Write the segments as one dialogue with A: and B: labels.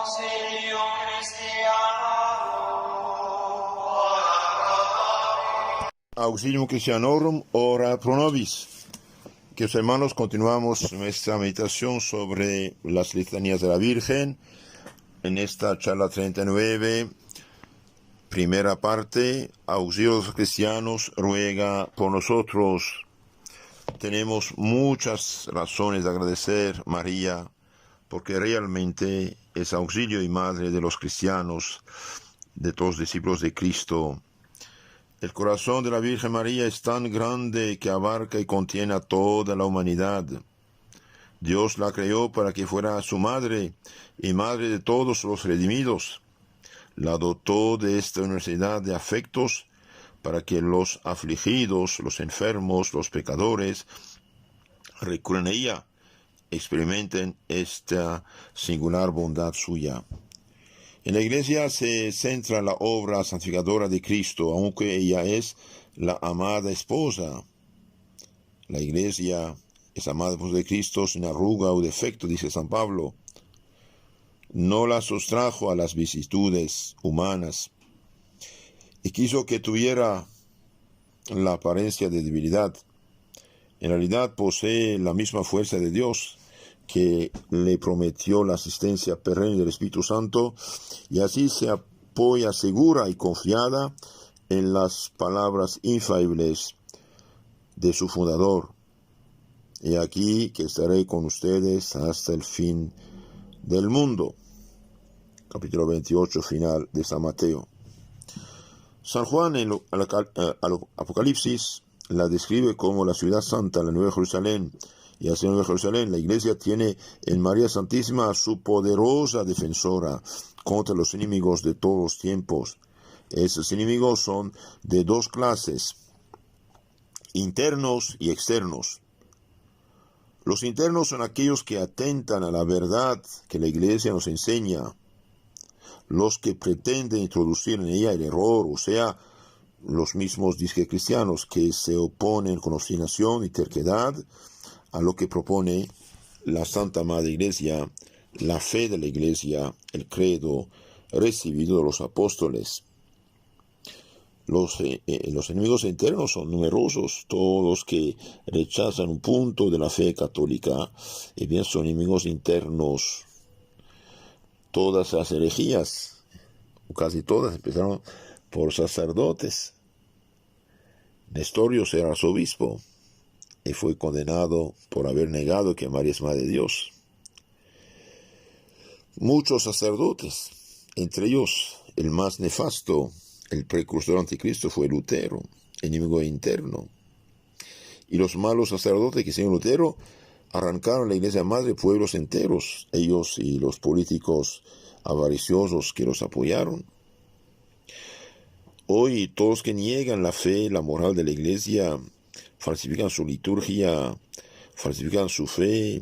A: Auxilio Christianorum,
B: Auxilium Christianorum, ora pro nobis. Queridos hermanos, continuamos nuestra meditación sobre las litanías de la Virgen. En esta charla 39, primera parte, Auxilio de los cristianos, ruega por nosotros. Tenemos muchas razones de agradecer a María, porque realmente es auxilio y madre de los cristianos, de todos los discípulos de Cristo. El corazón de la Virgen María es tan grande que abarca y contiene a toda la humanidad. Dios la creó para que fuera su madre y madre de todos los redimidos. La dotó de esta universidad de afectos para que los afligidos, los enfermos, los pecadores recurran a ella, experimenten esta singular bondad suya. En la Iglesia se centra la obra santificadora de Cristo, aunque ella es la amada esposa. La Iglesia es amada esposa de Cristo sin arruga o defecto, dice San Pablo. No la sustrajo a las vicisitudes humanas y quiso que tuviera la apariencia de debilidad. En realidad posee la misma fuerza de Dios, que le prometió la asistencia perenne del Espíritu Santo, y así se apoya segura y confiada en las palabras infalibles de su fundador. He aquí que estaré con ustedes hasta el fin del mundo. Capítulo 28, final de San Mateo. San Juan en el Apocalipsis la describe como la ciudad santa, la Nueva Jerusalén. Y así en Nueva Jerusalén, la Iglesia tiene en María Santísima a su poderosa defensora contra los enemigos de todos los tiempos. Esos enemigos son de dos clases, internos y externos. Los internos son aquellos que atentan a la verdad que la Iglesia nos enseña, los que pretenden introducir en ella el error, o sea, los mismos disque cristianos que se oponen con obstinación y terquedad a lo que propone la Santa Madre Iglesia, la fe de la Iglesia, el credo recibido de los apóstoles. Los enemigos internos son numerosos, todos que rechazan un punto de la fe católica, y bien son enemigos internos. Todas las herejías, o casi todas, empezaron por sacerdotes. Nestorios era arzobispo y fue condenado por haber negado que María es Madre de Dios. Muchos sacerdotes, entre ellos el más nefasto, el precursor anticristo, fue Lutero, enemigo interno. Y los malos sacerdotes que siguieron Lutero arrancaron la Iglesia Madre pueblos enteros, ellos y los políticos avariciosos que los apoyaron. Hoy todos que niegan la fe, la moral de la Iglesia, falsifican su liturgia, falsifican su fe.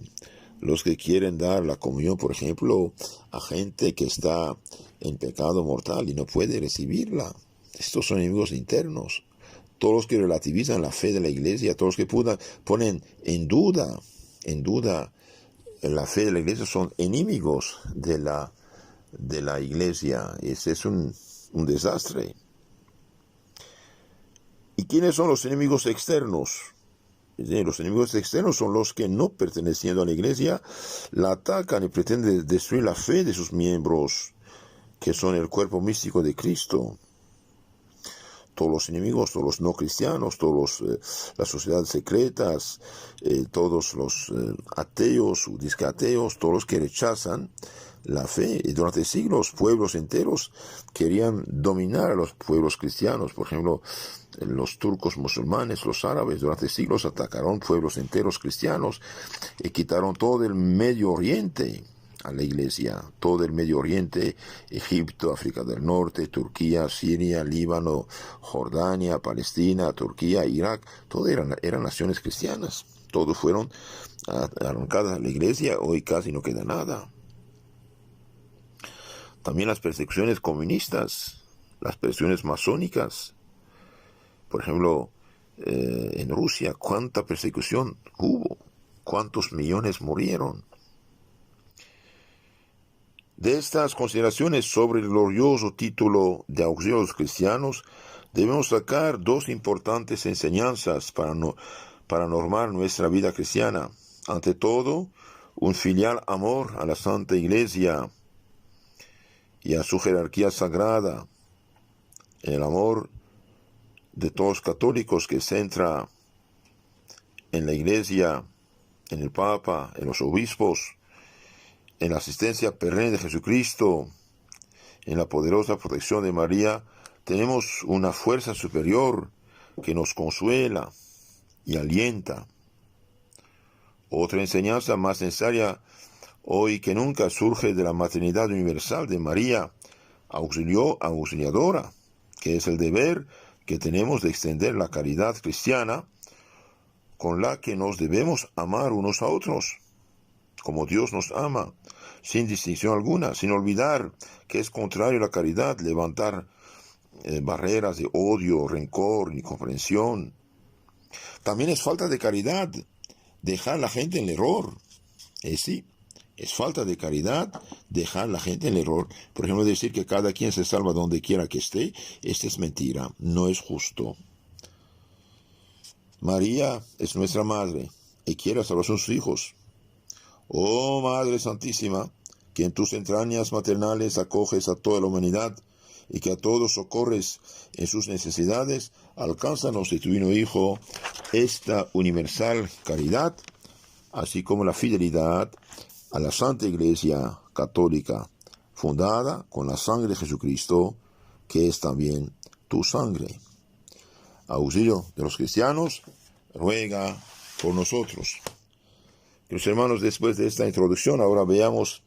B: Los que quieren dar la comunión, por ejemplo, a gente que está en pecado mortal y no puede recibirla. Estos son enemigos internos. Todos los que relativizan la fe de la Iglesia, todos los que ponen en duda la fe de la Iglesia, son enemigos de la Iglesia. Ese es un desastre. ¿Y quiénes son los enemigos externos? Los enemigos externos son los que, no perteneciendo a la Iglesia, la atacan y pretenden destruir la fe de sus miembros, que son el cuerpo místico de Cristo. Todos los enemigos, todos los no cristianos, todas las sociedades secretas, todos los ateos o discateos, todos los que rechazan la fe. Y durante siglos, pueblos enteros querían dominar a los pueblos cristianos. Por ejemplo, los turcos musulmanes, los árabes, durante siglos atacaron pueblos enteros cristianos y quitaron todo el Medio Oriente a la Iglesia, todo el Medio Oriente, Egipto, África del Norte, Turquía, Siria, Líbano, Jordania, Palestina, Turquía, Irak, todo eran naciones cristianas. Todos fueron arrancadas a la Iglesia. Hoy casi no queda nada. También las persecuciones comunistas, las persecuciones masónicas. Por ejemplo, en Rusia, ¿cuánta persecución hubo? ¿Cuántos millones murieron? De estas consideraciones sobre el glorioso título de auxilio a los cristianos, debemos sacar dos importantes enseñanzas para normar nuestra vida cristiana. Ante todo, un filial amor a la Santa Iglesia y a su jerarquía sagrada, el amor de todos los católicos que centra en la Iglesia, en el Papa, en los obispos, en la asistencia perenne de Jesucristo, en la poderosa protección de María. Tenemos una fuerza superior que nos consuela y alienta. Otra enseñanza más necesaria hoy que nunca surge de la maternidad universal de María, auxiliadora, que es el deber que tenemos de extender la caridad cristiana con la que nos debemos amar unos a otros, como Dios nos ama, sin distinción alguna, sin olvidar que es contrario a la caridad levantar barreras de odio, rencor, incomprensión. También es falta de caridad dejar a la gente en el error. Sí, es falta de caridad dejar a la gente en el error. Por ejemplo, decir que cada quien se salva donde quiera que esté, esta es mentira, no es justo. María es nuestra madre y quiere salvar a sus hijos. Oh Madre Santísima, que en tus entrañas maternales acoges a toda la humanidad y que a todos socorres en sus necesidades, alcánzanos de tu divino Hijo esta universal caridad, así como la fidelidad a la Santa Iglesia Católica, fundada con la sangre de Jesucristo, que es también tu sangre. Auxilio de los cristianos, ruega por nosotros. Queridos hermanos, después de esta introducción, ahora veamos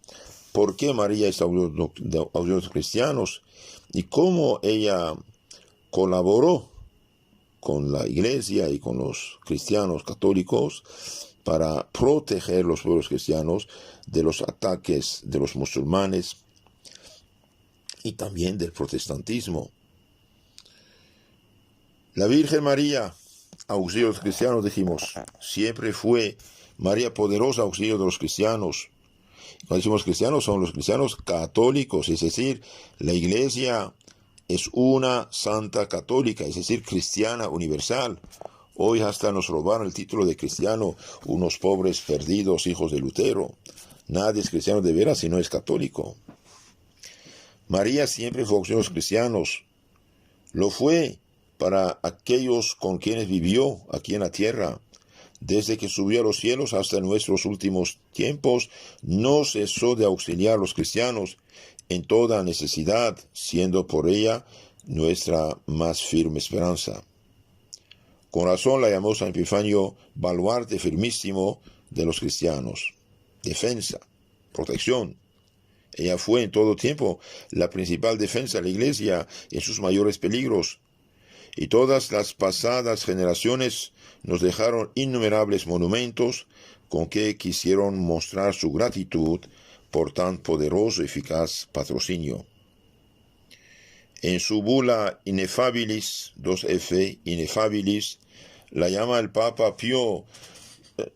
B: por qué María es auxilio de los cristianos y cómo ella colaboró con la Iglesia y con los cristianos católicos para proteger los pueblos cristianos de los ataques de los musulmanes y también del protestantismo. La Virgen María, auxilio de los cristianos, dijimos, siempre fue María poderosa, auxilio de los cristianos. Cuando decimos cristianos, son los cristianos católicos, es decir, la Iglesia es una santa católica, es decir, cristiana universal. Hoy hasta nos robaron el título de cristiano unos pobres perdidos hijos de Lutero. Nadie es cristiano de veras si no es católico. María siempre fue auxilio de los cristianos. Lo fue para aquellos con quienes vivió aquí en la tierra. Desde que subió a los cielos hasta nuestros últimos tiempos, no cesó de auxiliar a los cristianos en toda necesidad, siendo por ella nuestra más firme esperanza. Con razón la llamó San Epifanio baluarte firmísimo de los cristianos. Defensa, protección. Ella fue en todo tiempo la principal defensa de la Iglesia en sus mayores peligros. Y todas las pasadas generaciones nos dejaron innumerables monumentos con que quisieron mostrar su gratitud por tan poderoso y eficaz patrocinio. En su bula Ineffabilis, 2F, Ineffabilis, la llama el Papa Pío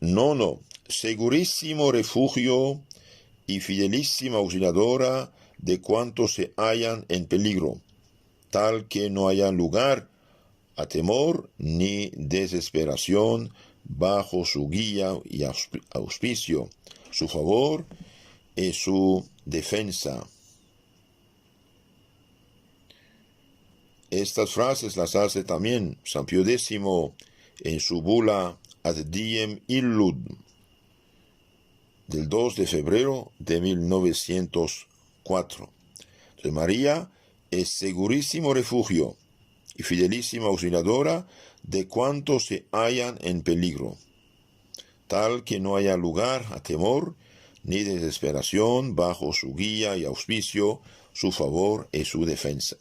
B: IX, segurísimo refugio y fidelísima auxiliadora de cuantos se hallan en peligro, tal que no haya lugar a temor ni desesperación bajo su guía y auspicio, su favor y su defensa. Estas frases las hace también San Pío X en su bula Ad Diem Illud del 2 de febrero de 1904. Entonces, María es segurísimo refugio y fidelísima auxiliadora de cuantos se hallan en peligro, tal que no haya lugar a temor ni desesperación bajo su guía y auspicio, su favor y su defensa.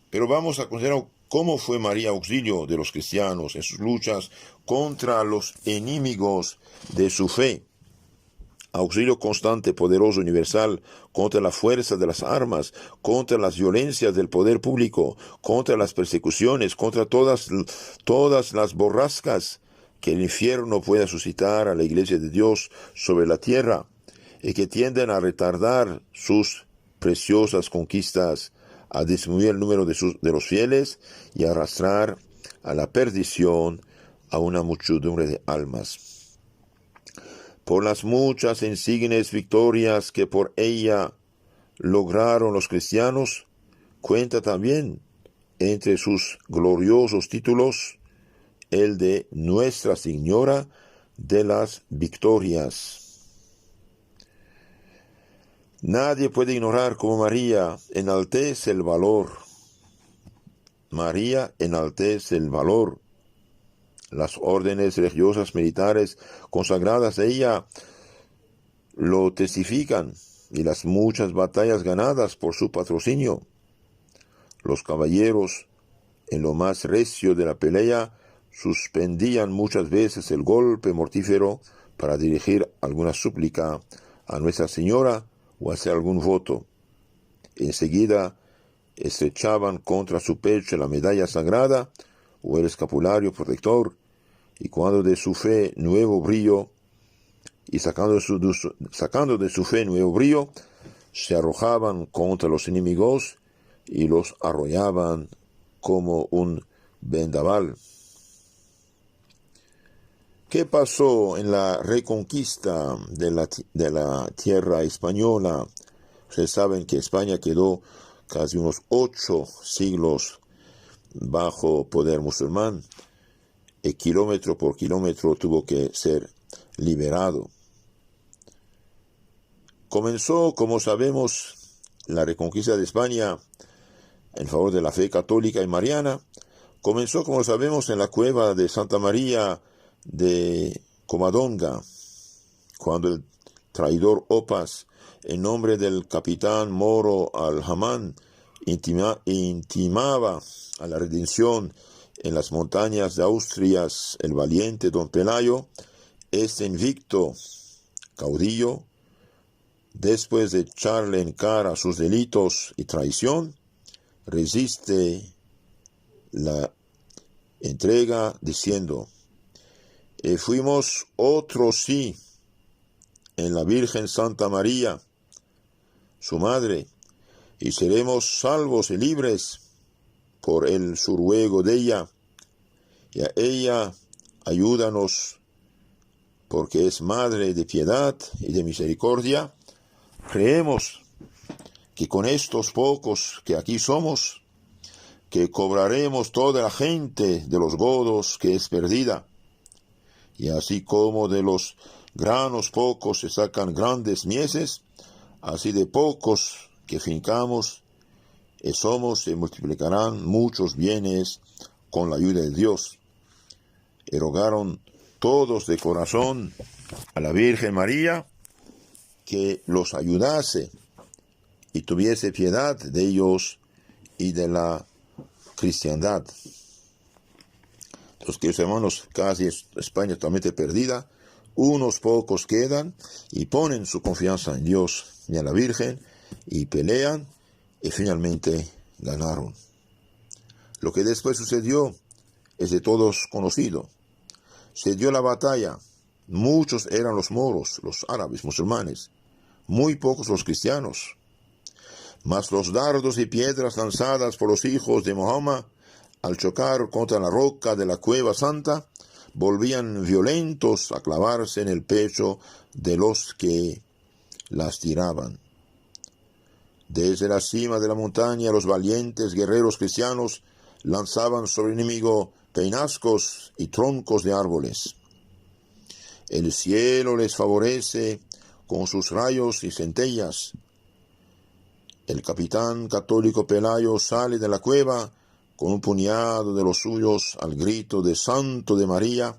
B: Pero vamos a considerar cómo fue María auxilio de los cristianos en sus luchas contra los enemigos de su fe. Auxilio constante, poderoso, universal, contra la fuerza de las armas, contra las violencias del poder público, contra las persecuciones, contra todas las borrascas que el infierno pueda suscitar a la Iglesia de Dios sobre la tierra. y que tienden a retardar sus preciosas conquistas, a disminuir el número de los fieles y a arrastrar a la perdición a una muchedumbre de almas. Por las muchas insignes victorias que por ella lograron los cristianos, cuenta también entre sus gloriosos títulos el de Nuestra Señora de las Victorias. Nadie puede ignorar cómo María enaltece el valor. María enaltece el valor. Las órdenes religiosas militares consagradas a ella lo testifican, y las muchas batallas ganadas por su patrocinio. Los caballeros, en lo más recio de la pelea, suspendían muchas veces el golpe mortífero para dirigir alguna súplica a Nuestra Señora o hacer algún voto. Enseguida estrechaban contra su pecho la medalla sagrada o el escapulario protector, y cuando de su fe nuevo brillo, y sacando de su fe nuevo brillo, se arrojaban contra los enemigos y los arrollaban como un vendaval. ¿Qué pasó en la reconquista de la tierra española? Ustedes saben que España quedó casi unos 8 siglos bajo poder musulmán, y kilómetro por kilómetro tuvo que ser liberado. Comenzó, como sabemos, la reconquista de España en favor de la fe católica y mariana. Comenzó, como sabemos, en la cueva de Santa María de Covadonga, cuando el traidor Opas, en nombre del capitán moro Al-Hamán, intimaba a la redención en las montañas de Asturias el valiente don Pelayo. Este invicto caudillo, después de echarle en cara sus delitos y traición, resiste la entrega diciendo: fuimos otros sí en la Virgen Santa María, su madre, y seremos salvos y libres por el su ruego de ella, y a ella ayúdanos, porque es madre de piedad y de misericordia. Creemos que con estos pocos que aquí somos, que cobraremos toda la gente de los godos que es perdida, y así como de los granos pocos se sacan grandes mieses, así de pocos que fincamos, somos, se multiplicarán muchos bienes con la ayuda de Dios. Y rogaron todos de corazón a la Virgen María que los ayudase y tuviese piedad de ellos y de la cristiandad. Los queridos hermanos, casi España totalmente perdida, unos pocos quedan y ponen su confianza en Dios y en la Virgen y pelean y finalmente ganaron. Lo que después sucedió es de todos conocido. Se dio la batalla. Muchos eran los moros, los árabes, musulmanes, muy pocos los cristianos. Mas los dardos y piedras lanzadas por los hijos de Mahoma, al chocar contra la roca de la cueva santa, volvían violentos a clavarse en el pecho de los que las tiraban. Desde la cima de la montaña, los valientes guerreros cristianos lanzaban sobre el enemigo peñascos y troncos de árboles. El cielo les favorece con sus rayos y centellas. El capitán católico Pelayo sale de la cueva con un puñado de los suyos al grito de Santo de María,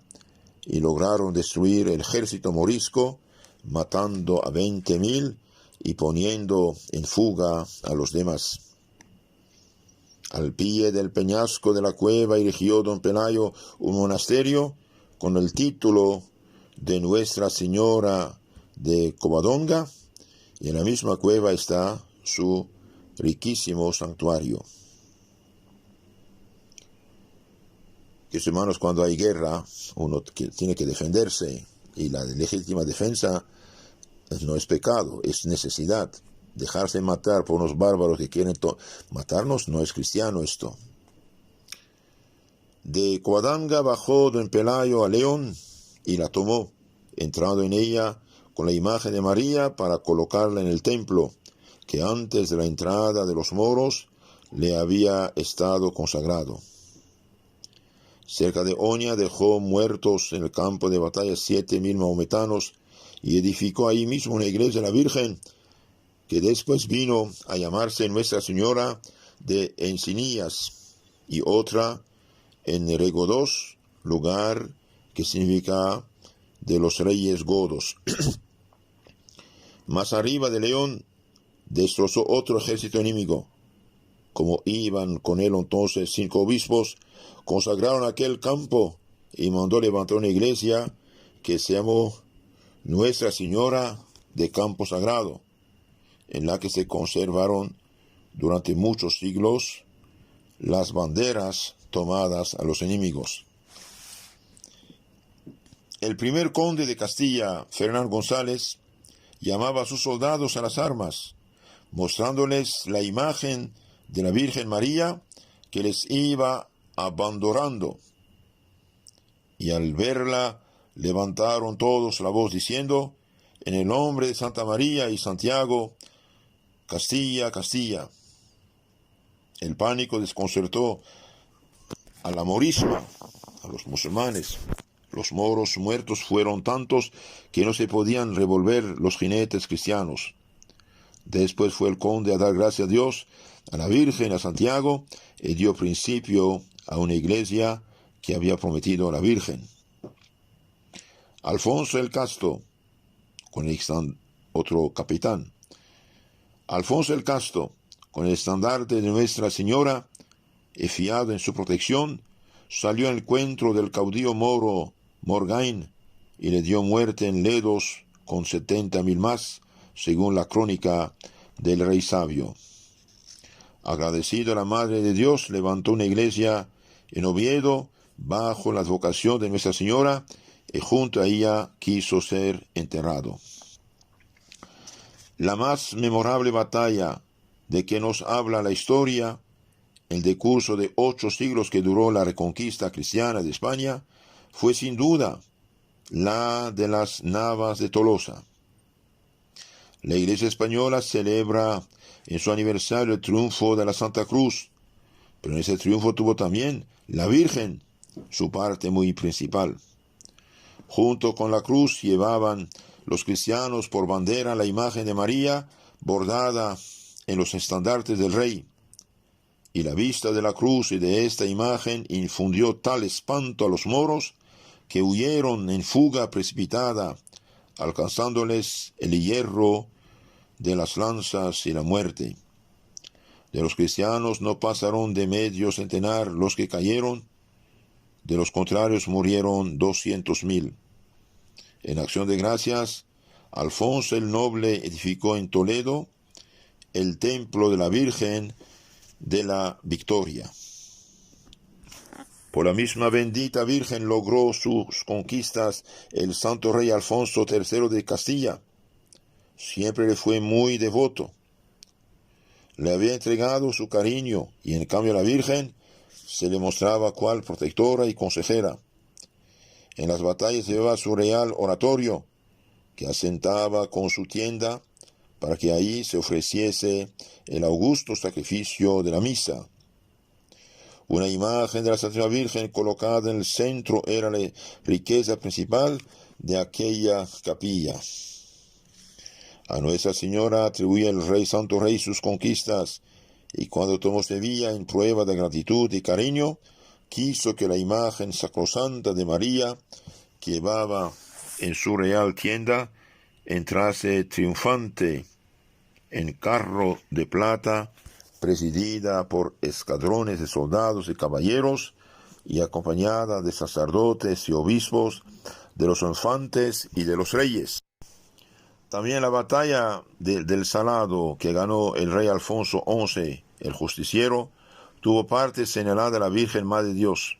B: y lograron destruir el ejército morisco, matando a 20,000 y poniendo en fuga a los demás. Al pie del peñasco de la cueva erigió don Pelayo un monasterio con el título de Nuestra Señora de Covadonga, y en la misma cueva está su riquísimo santuario. Que, hermanos, cuando hay guerra, uno tiene que defenderse, y la legítima defensa no es pecado, es necesidad. Dejarse matar por unos bárbaros que quieren matarnos no es cristiano esto. De Coadanga bajó don Pelayo a León y la tomó, entrando en ella con la imagen de María para colocarla en el templo, que antes de la entrada de los moros le había estado consagrado. Cerca de Oña dejó muertos en el campo de batalla 7,000 mahometanos y edificó ahí mismo una iglesia de la Virgen, que después vino a llamarse Nuestra Señora de Encinías, y otra en Regodos, lugar que significa de los reyes godos. Más arriba de León destrozó otro ejército enemigo. Como iban con él entonces 5 obispos, consagraron aquel campo y mandó levantar una iglesia que se llamó Nuestra Señora de Campo Sagrado, en la que se conservaron durante muchos siglos las banderas tomadas a los enemigos. El primer conde de Castilla, Fernán González, llamaba a sus soldados a las armas, mostrándoles la imagen de la Virgen María que les iba abandonando. Y al verla, levantaron todos la voz diciendo: en el nombre de Santa María y Santiago, Castilla, Castilla. El pánico desconcertó a la morisma, a los musulmanes. Los moros muertos fueron tantos que no se podían revolver los jinetes cristianos. Después fue el conde a dar gracias a Dios, a la Virgen, a Santiago, y dio principio a una iglesia que había prometido a la Virgen. Alfonso el Casto, con otro capitán. Alfonso el Casto, con el estandarte de Nuestra Señora, y fiado en su protección, salió al encuentro del caudillo moro Morgain y le dio muerte en Ledos con 70,000 más, según la crónica del rey sabio. Agradecido a la Madre de Dios, levantó una iglesia en Oviedo bajo la advocación de Nuestra Señora, y junto a ella quiso ser enterrado. La más memorable batalla de que nos habla la historia, el decurso de 8 siglos que duró la reconquista cristiana de España, fue sin duda la de las Navas de Tolosa. La Iglesia española celebra en su aniversario el triunfo de la Santa Cruz, pero en ese triunfo tuvo también la Virgen su parte muy principal. Junto con la cruz llevaban los cristianos por bandera la imagen de María bordada en los estandartes del rey, y la vista de la cruz y de esta imagen infundió tal espanto a los moros que huyeron en fuga precipitada, alcanzándoles el hierro de las lanzas y la muerte. De los cristianos no pasaron de medio centenar los que cayeron, de los contrarios murieron 200,000. En acción de gracias, Alfonso el Noble edificó en Toledo el templo de la Virgen de la Victoria. Por la misma bendita Virgen logró sus conquistas el santo rey Alfonso III de Castilla. Siempre le fue muy devoto. Le había entregado su cariño y en cambio a la Virgen se le mostraba cual protectora y consejera. En las batallas llevaba su real oratorio, que asentaba con su tienda para que ahí se ofreciese el augusto sacrificio de la misa. Una imagen de la Santísima Virgen colocada en el centro era la riqueza principal de aquella capilla. A Nuestra Señora atribuía el rey Santo Rey sus conquistas, y cuando tomó Sevilla en prueba de gratitud y cariño, quiso que la imagen sacrosanta de María, que llevaba en su real tienda, entrase triunfante en carro de plata, presidida por escuadrones de soldados y caballeros, y acompañada de sacerdotes y obispos, de los infantes y de los reyes. También la batalla del Salado, que ganó el rey Alfonso XI, el justiciero, tuvo parte señalada de la Virgen Madre de Dios.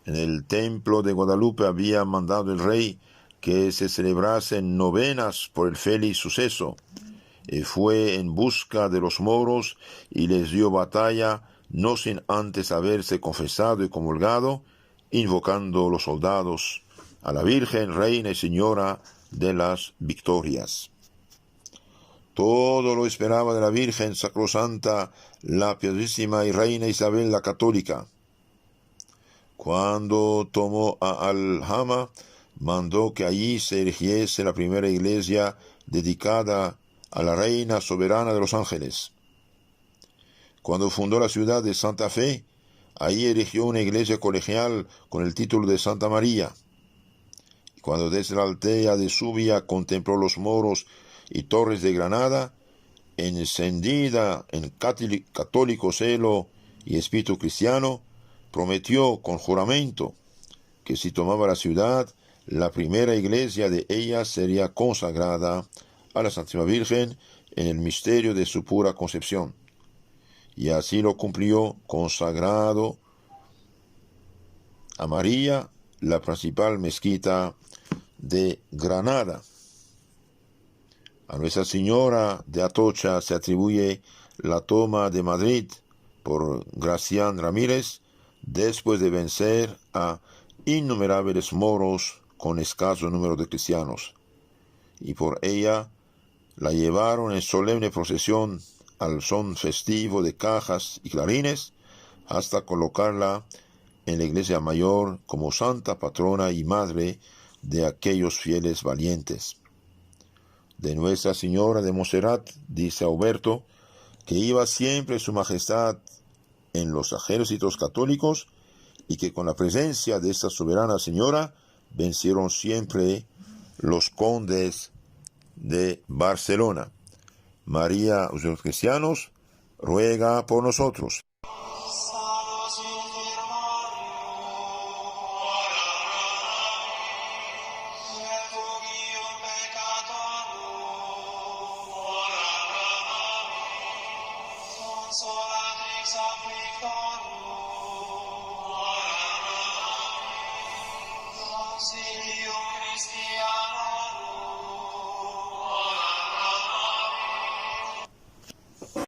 B: En el templo de Guadalupe había mandado el rey que se celebrasen novenas por el feliz suceso. Fue en busca de los moros y les dio batalla, no sin antes haberse confesado y comulgado, invocando los soldados a la Virgen, Reina y Señora de las victorias. Todo lo esperaba de la Virgen Sacrosanta, la piadosísima y Reina Isabel la Católica. Cuando tomó a Alhama, mandó que allí se erigiese la primera iglesia dedicada a la Reina Soberana de los Ángeles. Cuando fundó la ciudad de Santa Fe, allí erigió una iglesia colegial con el título de Santa María. Y cuando desde la altea de Subia contempló los moros y torres de Granada, encendida en católico celo y espíritu cristiano, prometió con juramento que si tomaba la ciudad, la primera iglesia de ella sería consagrada a la Santísima Virgen en el misterio de su pura concepción. Y así lo cumplió, consagrado a María, la principal mezquita de Granada. A Nuestra Señora de Atocha se atribuye la toma de Madrid por Gracián Ramírez, después de vencer a innumerables moros con escaso número de cristianos, y por ella la llevaron en solemne procesión al son festivo de cajas y clarines, hasta colocarla en la iglesia mayor como santa patrona y madre de aquellos fieles valientes. De Nuestra Señora de Montserrat, dice Auberto, que iba siempre su majestad en los ejércitos católicos y que con la presencia de esta soberana señora vencieron siempre los condes de Barcelona. María, los cristianos, ruega por nosotros.